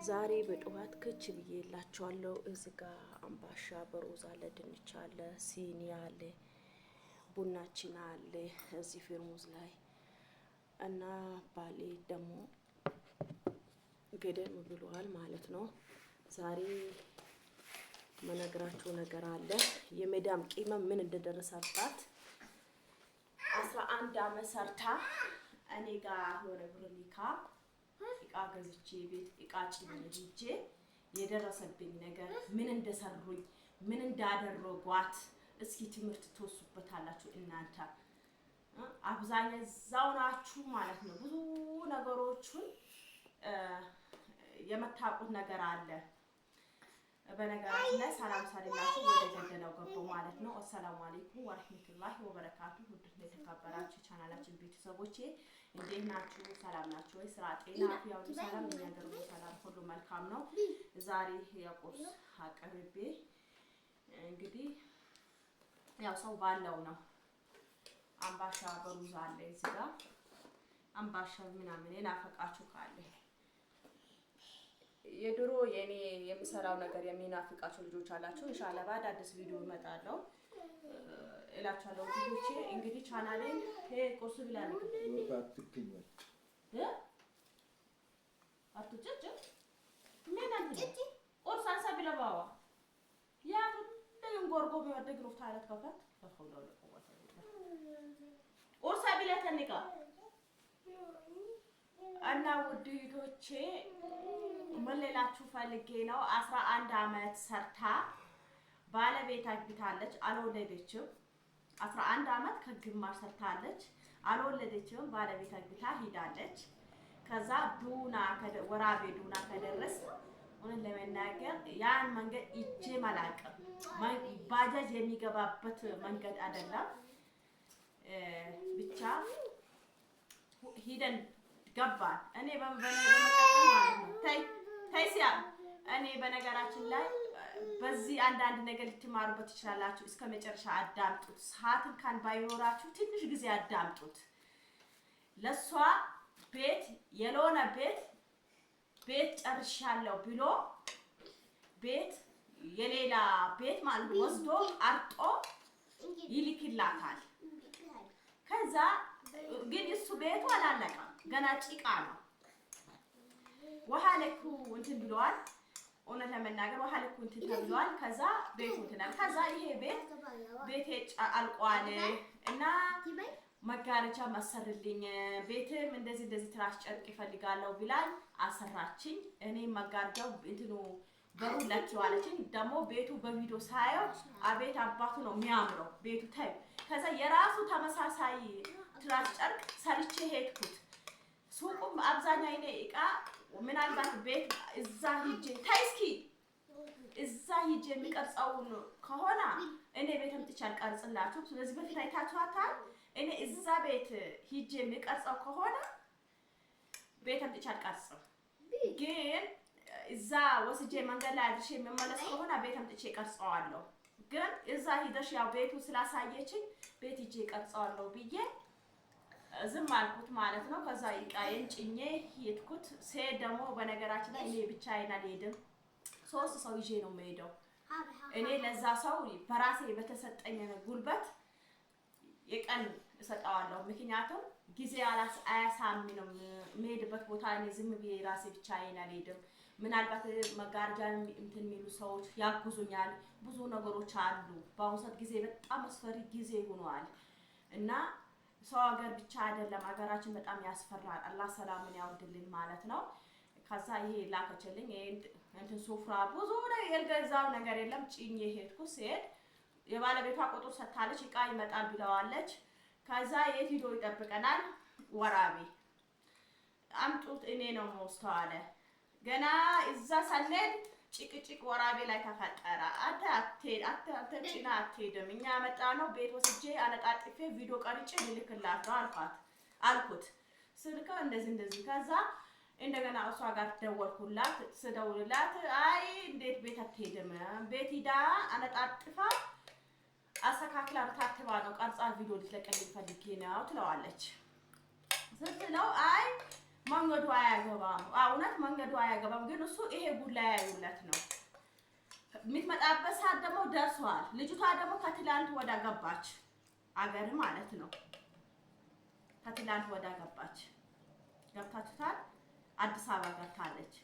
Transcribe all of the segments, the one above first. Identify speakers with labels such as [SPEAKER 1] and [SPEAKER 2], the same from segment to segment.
[SPEAKER 1] ዛሬ በጠዋት ከች ብዬላችኋለሁ። እዚህ ጋር አምባሻ በሮዝ አለ፣ ድንች አለ፣ ሲኒ አለ፣ ቡናችን አለ እዚህ ፌርሙዝ ላይ እና ባሌ ደግሞ ገደም ብሏል ማለት ነው። ዛሬ መነግራችሁ ነገር አለ። የሜዳም ቅመም ምን እንደደረሰባት 11 አመት ሰርታ እኔ ጋር የሆነ ብር ልካ እቃ ገዝቼ ቤት እቃ ጭኜ ሄጄ የደረሰብኝ ነገር ምን እንደሰሩኝ ምን እንዳደረጓት እስኪ ትምህርት ትወስዱበታላችሁ እናንተ። አብዛኛው እዛው ናችሁ ማለት ነው። ብዙ ነገሮችን የምታውቁት ነገር አለ። በነገራችን ላይ ሰላም ሳልላችሁ ወደ ገደለው ገባው ማለት ነው። አሰላሙ አለይኩም ወራህመቱላሂ ወበረካቱ። ውድና የተከበራችሁ ቻናላችን ቤተሰቦቼ እንዴት ናችሁ? ሰላም ናችሁ ወይ? ስራ፣ ጤና፣ ያው ሰላም የሚያደርጉ ሰላም ሁሉ መልካም ነው። ዛሬ የቁርስ አቅርቤ እንግዲህ ያው ሰው ባለው ነው። አምባሻ በሩዝ አለ እዚህ ጋር አምባሻ ምናምን የናፈቃችሁ ካለ የድሮ የኔ የምሰራው ነገር የሚናፍቃችሁ ልጆች አላችሁ። ኢንሻአላህ በአዳዲስ ቪዲዮ እመጣለሁ እላችኋለሁ ልጆቼ። እንግዲህ ቻናሌን ቁርስ ብላ ነው አትጭጭ ምን አንተ ቁርስ አንሳብለባዋ ያ ሁሉም ጎርጎ ቢወደግ ነው ታለት ከፈት ተፈውለው ለቆዋታ ቁርስ ብላ ተንቃ እና ውድ እህቶቼ ምን ልላችሁ ፈልጌ ነው። 11 አመት ሰርታ ባለቤት አግብታለች፣ አልወለደችም። 11 አመት ከግማሽ ሰርታለች፣ አልወለደችም። ባለቤት አግብታ ሄዳለች። ከዛ ዱና ወራቤ ዱና ከደረስ እውነት ለመናገር ያን መንገድ እጄ መላቀም ባጃጅ የሚገባበት መንገድ አይደለም። ብቻ ሂደን ገባን። እኔ በመቀጠል ማለት ነው ታይሲያ እኔ በነገራችን ላይ በዚህ አንዳንድ ነገር ልትማሩበት ትችላላችሁ። እስከ መጨረሻ አዳምጡት። ሰዓትን ካን ባይኖራችሁ ትንሽ ጊዜ አዳምጡት። ለሷ ቤት የሎነ ቤት ጨርሻለሁ ብሎ ቤት የሌላ ቤት ማለት ወስዶ አርጦ ይልክላታል። ከዛ ግን እሱ ቤቱ አላለቀም፣ ገና ጭቃ ነው። ውሃ ለኩ እንትን ብለዋል። እውነት ለመናገር ውሃ ለኩ እንትን ተብሏል። ከዛ ቤቱ እንትን ከዛ ይሄ ቤቴ አልቋል እና መጋረጃ ማሰርልኝ ቤትም እንደዚህ ትራስ ጨርቅ ይፈልጋለሁ ብላኝ አሰራችኝ። እኔ መጋረጃው እንትኑ በሩ ለኪው አለችኝ። ደግሞ ቤቱ በቪዲዮ ሳየው አቤት አባቱ ነው የሚያምረው ቤቱ ታይ። ከዛ የራሱ ተመሳሳይ ትራስ ጨርቅ ሰርቼ ሄድኩት። ሱቁም አብዛኛው እኔ እቃ ምናልባት ቤት እዛ ሂጄ ታይስኪ እዛ ሂጄ የሚቀርጸውን ከሆነ እኔ ቤትም ጥቻ አልቀርጽላችሁ። ስለዚህ በፊት አይታችኋታል። እኔ እዛ ቤት ሂጄ የሚቀርጸው ከሆነ ቤትም ጥቻ አልቀርጽም። ግን እዛ ወስጄ መንገድ ላይ አድርሼ የምመለስ ከሆነ ቤትም ጥቼ ቀርጸዋለሁ። ግን እዛ ሂደሽ ያው ቤቱ ስላሳየችኝ ቤት ሂጄ ቀርጸዋለሁ ብዬ ዝም አልኩት ማለት ነው። ከዛ እቃዬን ጭኜ ሄድኩት። ስሄድ ደግሞ በነገራችን ላይ እኔ ብቻዬን አልሄድም፣ 3 ሰው ይዤ ነው የምሄደው። እኔ ለዛ ሰው በራሴ በተሰጠኝ ጉልበት የቀን እሰጠዋለሁ። ምክንያቱም ጊዜ አያሳምንም። የምሄድበት ቦታ እኔ ዝም ብዬ ራሴ ብቻዬን አልሄድም። ምናልባት መጋረጃን እንትን የሚሉ ሰዎች ያግዙኛል። ብዙ ነገሮች አሉ። በአሁኑ ሰዓት ጊዜ በጣም አስፈሪ ጊዜ ሆኗል እና ሰው ሀገር ብቻ አይደለም ሀገራችን በጣም ያስፈራል። አላህ ሰላምን ያወርድልን ማለት ነው። ከዛ ይሄ ላከችልኝ እንትን ሱፍራ ብዙ ነው የልገዛው ነገር የለም። ጭኜ ሄድኩ። ስሄድ የባለቤቷ ቁጥር ሰታለች። እቃ ይመጣል ብለዋለች። ከዛ የት ሂዶ ይጠብቀናል? ወራቤ አምጡት እኔ ነው መስተዋለ ገና እዛ ሰነድ ጭቅጭቅ ወራቤ ላይ ተፈጠረ። ጭና አትሄድም እኛ መጣ ነው ቤት ወስጄ አነጣጥፌ ቪዲዮ ቀርጬ ልልክላት አልኩት። ስልከ እንደዚህ ከዛ እንደገና እሷ ጋር ደወልኩላት። ስደውልላት አይ እንዴት ቤት አትሄድም? ቤት ሂዳ አነጣጥፋ አስተካክላ ታትባ ነው ቀርጻ ቪዲዮ ልትለቅልኝ ፈልጌ ነው ትለዋለች። ስትለው አይ መንገዱ አያገባም። እውነት መንገዱ አያገባም። ግን እሱ ይሄ ጉድ ላይ ያዩለት ነው። የምትመጣበት ሰዓት ደግሞ ደርሷል። ልጅቷ ደግሞ ከትላንት ወዳ ገባች አገር ማለት ነው። ከትላንት ወዳ ገባች። ገብታችኋል? አዲስ አበባ ገብታለች።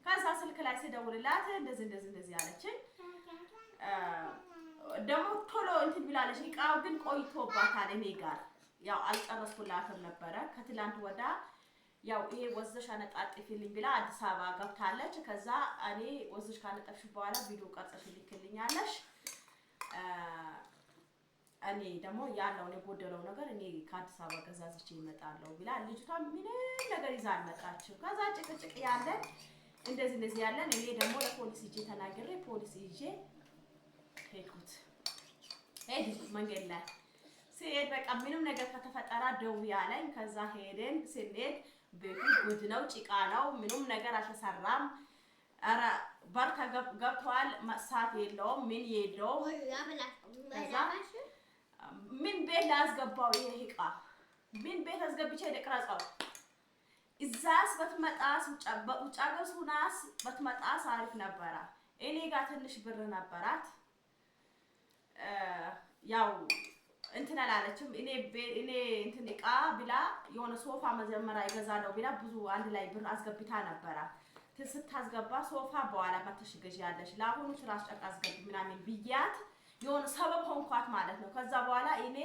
[SPEAKER 1] ከዛ ስልክ ላይ ሲደውልላት እንደዚህ አለችኝ። ደግሞ ቶሎ እንትን ብላለች። እቃው ግን ቆይቶባታል እኔ ጋር ያው አልጨረስኩላትም ነበረ። ከትላንት ወዳ ያው ይሄ ወዘሽ አነጣጥፊልኝ ብላ አዲስ አበባ ገብታለች። ከዛ እኔ ወዘሽ ካነጠፍሽ በኋላ ቪዲዮ ቀርጸሽ ልክልኛለሽ፣ እኔ ደግሞ ያለውን የጎደለው ነገር እኔ ከአዲስ አበባ ገዛዝቼ እመጣለሁ ብላ ልጅቷ ምንም ነገር ይዛ አልመጣችም። ከዛ ጭቅጭቅ ያለን እንደዚህ ያለን እኔ ደግሞ ለፖሊስ ይዤ ተናግሬ ፖሊስ ይዤ ሄድኩት። መንገድ ላይ ሲሄድ በቃ ምንም ነገር ከተፈጠረ ደውዪ አለኝ። ከዛ ሄደን ስንሄድ ቤቱ ጉድ ነው፣ ጭቃ ነው፣ ምንም ነገር አልተሰራም። ኧረ በር ገብቷል፣ መሳት የለውም፣ ምን የለውም። ከዛ ምን ቤት ላስገባው ይሄ እቃ ምን ቤት አስገብቼ ልቅረጸው? እዛስ በትመጣስ ውጭ ሀገር ሱናስ በትመጣስ አሪፍ ነበረ። እኔ ጋር ትንሽ ብር ነበራት። ያው እንትን አላለችም። እኔ እንትን እቃ ብላ የሆነ ሶፋ መጀመሪያ ይገዛለው ብላ ብዙ አንድ ላይ ብር አስገብታ ነበረ። ስታስገባ ሶፋ በኋላ መተሽ ገዢያለሽ፣ ለአሁኑ ስራሽ ጨቅ አስገቢ ምናምን ብያት የሆነ ሰበብ ሆንኳት ማለት ነው። ከዛ በኋላ እኔ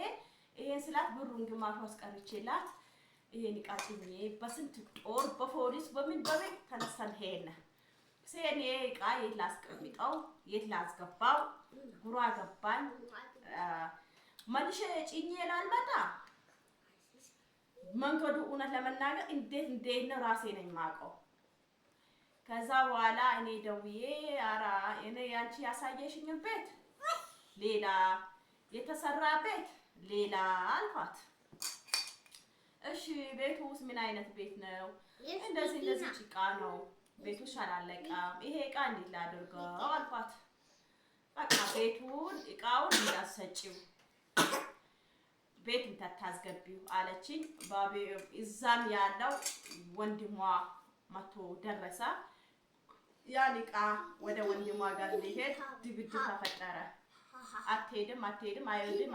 [SPEAKER 1] ይሄን ስላት ብሩን ግማሽ አስቀርቼላት ይሄን እቃ ጭኜ በስንት ጦር በፖሊስ በምን ተነስተን ሄድን። ሲሄን ይሄ እቃ የት ላስቀምጠው የት ላስገባው ጉራ ገባኝ። መልሼ ጭኜ ላልመጣ መንገዱ እውነት ለመናገር እንዴት ነው ራሴ ነኝ የማውቀው። ከዛ በኋላ እኔ ደውዬ ኧረ እኔ ያንቺ ያሳየሽኝ ቤት ሌላ የተሰራ ቤት ሌላ አልኳት። እሺ ቤቱ ውስጥ ምን አይነት ቤት ነው? እንደዚህ ጭቃ ነው፣ ቤቱ አላለቀም፣ ይሄ እቃ እንዴት ላድርገው አልኳት። በቃ ቤቱን እቃውን እንዳሰጪው ቤት እንታስገቢው አለችኝ። እዛም ያለው ወንድሟ መቶ ደረሰ። ያን እቃ ወደ ወንድሟ ጋር ሊሄድ ድብድብ ተፈጠረ። አትሄድም አይሄድም።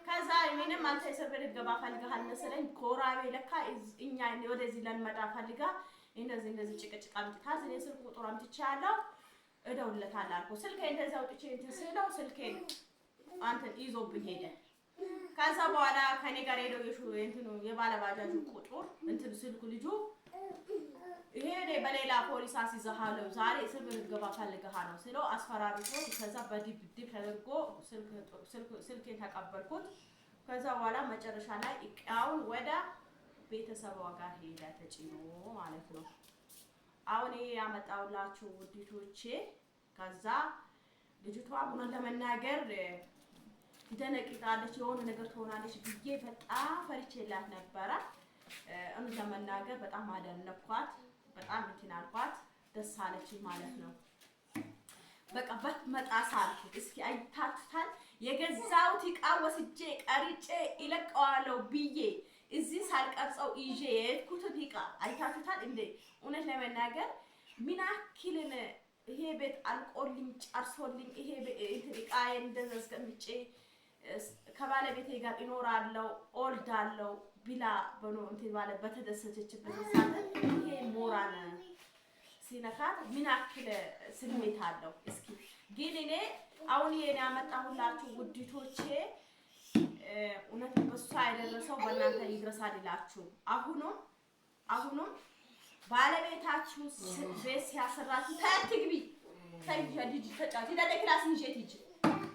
[SPEAKER 1] ከዛ ምንም አንተ እስር ቤት ገባ ፈልገሃል መሰለኝ ኮራቤ ለካ እኛ ወደዚህ ለንመጣ ፈልጋ እንደዚህ ጭቅጭቅ አምጥታ እኔ ስልክ ቁጥር አምጥቻለሁ እደውልለታለሁ አልኩ። ስልኬ እንደዚህ አውጥቼ እንትን ስለው ስልኬን አንተን ይዞብኝ ሄደ። ከዛ በኋላ ከኔ ጋር ሄደው እንትኑ የባለባጃጁ ቁጥር እንትን ስልኩ ልጁ ይሄ በሌላ ፖሊስ አስይዘሃለሁ ዛሬ እስር ቤት ገባ ፈልገሃል ነው ስለው አስፈራርቶ ከዛ በድብድብ ተደርጎ ስልኬን ተቀበልኩት። ከዛ በኋላ መጨረሻ ላይ እቃውን ወደ ቤተሰቧ ጋር ሄደ ተጭኖ ማለት ነው። አሁን ይሄ ያመጣውላችሁ ውዲቶቼ። ከዛ ልጅቷ ቡናን ለመናገር ትደነቅጣለች፣ የሆነ ነገር ትሆናለች ብዬ በጣም ፈርቼላት ነበረ። እውነት ለመናገር በጣም አደነኳት፣ በጣም እንትን አልኳት፣ ደስ አለችኝ ማለት ነው። በቃ በመጣሳ አልኩት እስኪ አይታችሁታል። የገዛሁት እቃ ወስጄ ቀርጬ ይለቀዋለሁ ብዬ እዚህ ሳልቀርጸው ይዤ የሄድኩት እቃ አይታችሁታል እንዴ? እውነት ለመናገር ምን ያክልን ይሄ ቤት አልቆልኝ ጨርሶልኝ ይሄ እቃ እንደዚህ አስቀምጬ ከባለቤቴ ጋር እኖራለሁ ኦልዳለሁ ብላ በኖ እንትን ባለ በተደሰተችበት ሰዓት ይሄ ሞራል ሲነካት ምን ያክል ስሜት አለው። እስኪ ግን እኔ አሁን ይሄን ያመጣሁላችሁ ውዲቶቼ እውነት በሷ የደረሰው በእናንተ ይድረሳል ይላችሁ። አሁንም ባለቤታችሁ ቤት ሲያሰራችሁ ታትግቢ ልጅ ተጫወቱ ለደ ክላስ እንጀት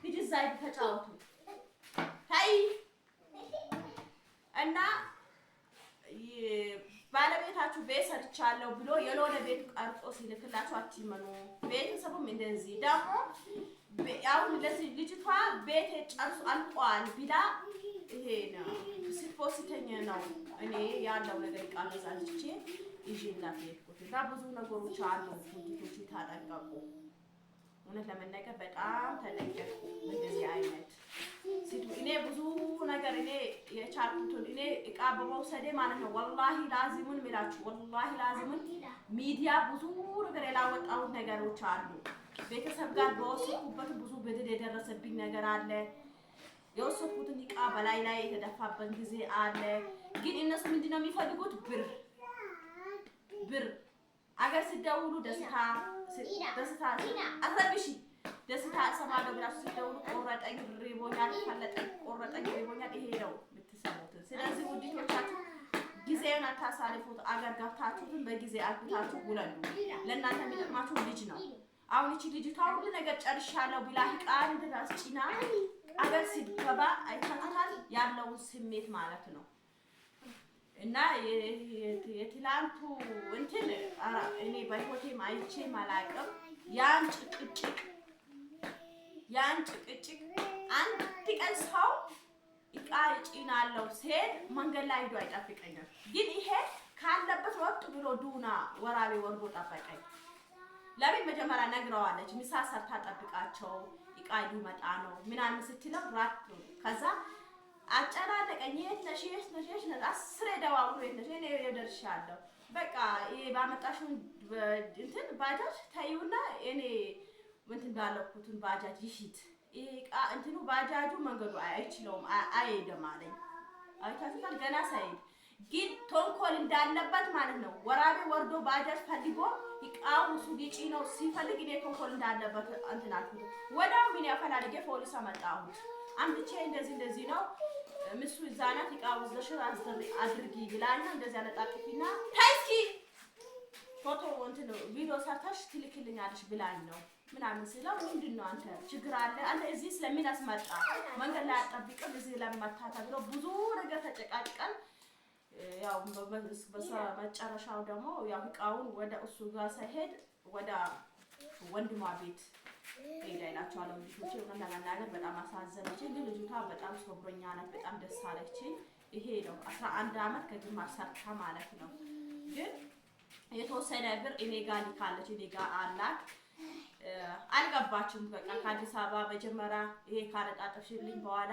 [SPEAKER 1] ልጅ ዛይ ተጫወቱ ታይ እና ባለቤታችሁ ቤት ሰርቻለሁ ብሎ የሎለ ቤት ቀርጾ ሲልክላችሁ አትመኑ። ቤተሰቡም እንደዚህ ደግሞ አሁን ለዚህ ልጅቷ ቤት ጨርሶ አልቋል ቢላ ይሄ ነው ሲፖስተኛ ነው። እኔ ያለው ነገር ቃል ዛልቼ ይዤላት ሄድኩት እና ብዙ ነገሮች አሉ። ልጅቶች ታጠቀቁ እውነት ለመናገር በጣም ተደገፍኩ። እንደዚህ አይነት እኔ ብዙ ነገር እኔ የቻልኩትን እኔ እቃ በመውሰዴ ማለት ነው ወላሂ ላዚሙን ሚላችሁ ወላሂ ላዚሙን ሚዲያ ብዙ ነገር ያላወጣሁት ነገሮች አሉ። ቤተሰብ ጋር በወሰድኩበት ብዙ በደል የደረሰብኝ ነገር አለ። የወሰድኩትን እቃ በላይ ላይ የተደፋበት ጊዜ አለ። ግን እነሱ ምንድነው የሚፈልጉት? ብር አገር ሲደውሉ ደስታ አረብሺ ደስታ እሰማለሁ ብላችሁ ሲደውሉ ቆረጠኝ፣ ሪቦኛል፣ ፈለጠኝ፣ ቆረጠኝ፣ ሪቦኛል ይሄ ነው የምትሰሙት። ስለዚህ ውዲቶቻችሁ ጊዜውን አታሳልፉት። አገር ገብታችሁትን በጊዜ አግታችሁ ውለዱ። ለእናንተ የሚጠቅማችሁ ልጅ ነው። አሁን እቺ ልጅቷ ሁሉ ነገር ጨርሻለሁ ብላ ቃል ድረስ ጭና አገር ሲገባ አይታታል ያለውን ስሜት ማለት ነው። እና የትላንቱ እንትን እኔ በህይወቴ አይቼ ማላቀም ያን ጭቅጭቅ አንድ ቀን ሰው እቃ ጭናለሁ ሲሄድ መንገድ ላይ ሄዶ አይጠብቀኝም። ግን ይሄ ካለበት ወጥ ብሎ ዱና ወራቤ ወርዶ ጠበቀኝ። ለምን መጀመሪያ ነግረዋለች። ምሳ ሰርታ ጠብቃቸው እቃ ሊመጣ ነው ምናምን ስትለው ራት ከዛ አጨናነቀኝ። የት ነሽ 10 ደዋውሎ የት ነሽ? እኔ ደርሻለሁ። በቃ ይሄ ባመጣሽው እንትን ባጃጅ ታዩና እኔ እንትን ባለኩትን ባጃጅ ይሂድ ይሄ እቃ እንትኑ ባጃጁ መንገዱ አይችለውም አይሄድም አለኝ። አይታችኋል። ገና ሳይሄድ ግን ተንኮል እንዳለበት ማለት ነው። ወራቤ ወርዶ ባጃጅ ፈልጎ እቃው ሱቅ ጭኖ ሲፈልግ እኔ ተንኮል እንዳለበት እንትን አልኩት። ወዳው ምን ያፈላልገ ፖሊስ አመጣሁት። አምጥቼ እንደዚህ ነው ምሱ ዛናት እቃው ዘሽራ አድርጊ ብላና እንደዚህ አለጣጥፊና ታይski ፎቶ እንትን ቪዲዮ ሰርተሽ ትልክልኛለሽ ብላኝ ነው ምናምን ስለው ምንድነው አንተ ችግር አለ አንተ እዚህ ስለምን አስመጣ መንገድ ላይ አጣብቀን እዚህ ለማታታ ብሎ ብዙ ነገር ተጨቃጭቀን ያው በመጨረሻው ደግሞ ያው እቃውን ወደ እሱ ጋር ሳይሄድ ወደ ወንድሟ ቤት ሄዳይላችኋለሁ። ልጆቼ ሆነ ለመናገር በጣም አሳዘነችኝ። ግን ልጅቷ በጣም ሶብሮኛ ናት። በጣም ደስ አለችኝ። ይሄ ነው 11 አመት ከግማሽ ሰርታ ማለት ነው። ግን የተወሰነ ብር እኔ ጋር ልካለች። እኔ ጋር አላት አልገባችም። በቃ ከአዲስ አበባ መጀመሪያ ይሄ ካረጣጠፍሽልኝ በኋላ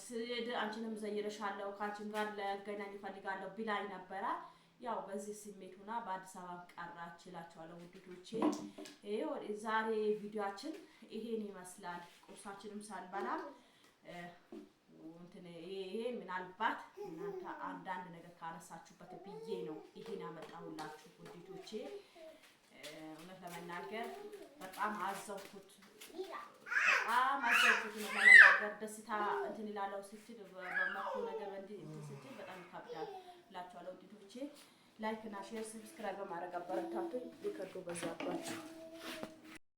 [SPEAKER 1] ስሄድ አንቺንም ዘይረሻለሁ ካንቺም ጋር ለገናኝ እፈልጋለሁ ብላኝ ነበረ። ያው በዚህ ስሜት ሆና በአዲስ አበባ ቀራች እላችኋለሁ ውድዶቼ። ይሄው ዛሬ ቪዲዮአችን ይሄን ይመስላል። ቁርሳችንም ሳልበላ እንትን ይሄ ምናልባት እናንተ አንዳንድ ነገር ካነሳችሁበት ብዬ ነው ይሄን ያመጣሁላችሁ ውድዶቼ። እውነት ለመናገር በጣም አዘንኩት ለመናገር ደስታ እንትን ይላለው ስትል በመጥፎ ነገር እንትን ስትል በጣም ይከብዳል እላችኋለሁ ውድዶቼ። ላይክ እና ሼር ሰብስክራይብ በማድረግ አበረታቱኝ። ይከዱ በዛባችሁ